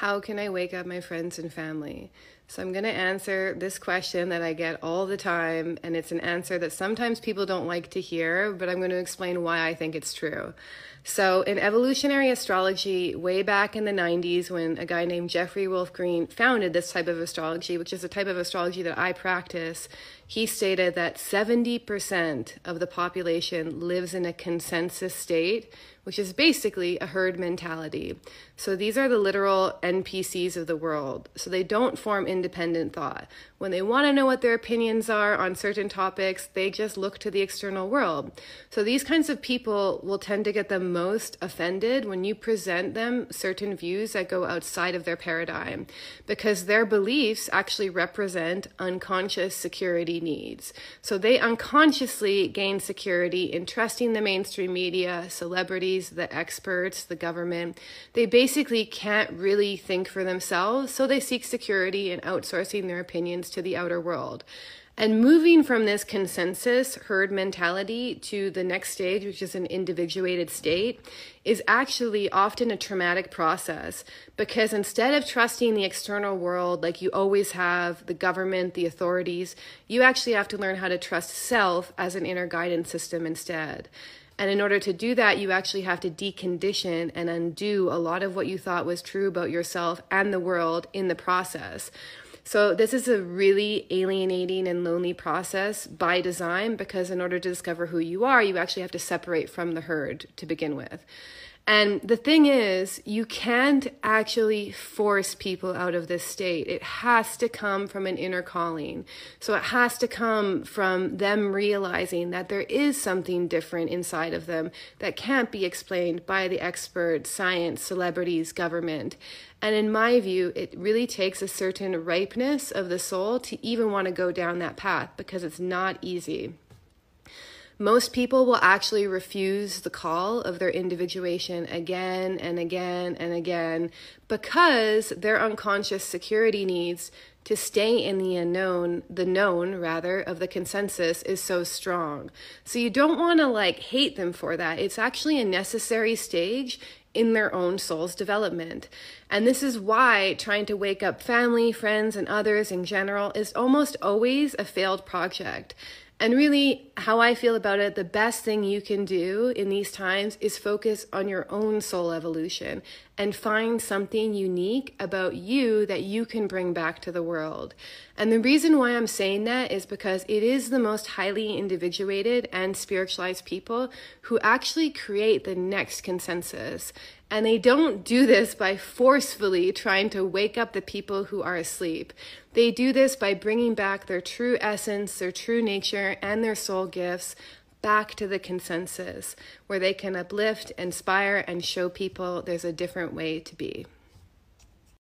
How can I wake up my friends and family? So I'm going to answer this question that I get all the time, and it's an answer that sometimes people don't like to hear, but I'm going to explain why I think it's true. So in evolutionary astrology, way back in the 90s, when a guy named Jeffrey Wolf Green founded this type of astrology, which is a type of astrology that I practice, he stated that 70% of the population lives in a consensus state, which is basically a herd mentality. So these are the literal NPCs of the world. So they don't form independent thought. When they want to know what their opinions are on certain topics, they just look to the external world. So these kinds of people will tend to get the most offended when you present them certain views that go outside of their paradigm, because their beliefs actually represent unconscious security needs. So they unconsciously gain security in trusting the mainstream media, celebrities, the experts, the government. They basically can't really think for themselves, so they seek security in outsourcing their opinions to the outer world. And moving from this consensus herd mentality to the next stage, which is an individuated state, is actually often a traumatic process, because instead of trusting the external world like you always have, the government, the authorities, you actually have to learn how to trust self as an inner guidance system instead. And in order to do that, you actually have to decondition and undo a lot of what you thought was true about yourself and the world in the process. So this is a really alienating and lonely process by design, because in order to discover who you are, you actually have to separate from the herd to begin with. And the thing is, you can't actually force people out of this state. It has to come from an inner calling. So it has to come from them realizing that there is something different inside of them that can't be explained by the experts, science, celebrities, government. And in my view, it really takes a certain ripeness of the soul to even want to go down that path, because it's not easy. Most people will actually refuse the call of their individuation again and again and again, because their unconscious security needs to stay in the unknown, the known rather, of the consensus is so strong. So you don't want to hate them for that. It's actually a necessary stage in their own soul's development. And this is why trying to wake up family, friends, and others in general is almost always a failed project. And really, how I feel about it, the best thing you can do in these times is focus on your own soul evolution and find something unique about you that you can bring back to the world. And the reason why I'm saying that is because it is the most highly individuated and spiritualized people who actually create the next consensus. And they don't do this by forcefully trying to wake up the people who are asleep. They do this by bringing back their true essence, their true nature, and their soul gifts back to the consensus, where they can uplift, inspire, and show people there's a different way to be.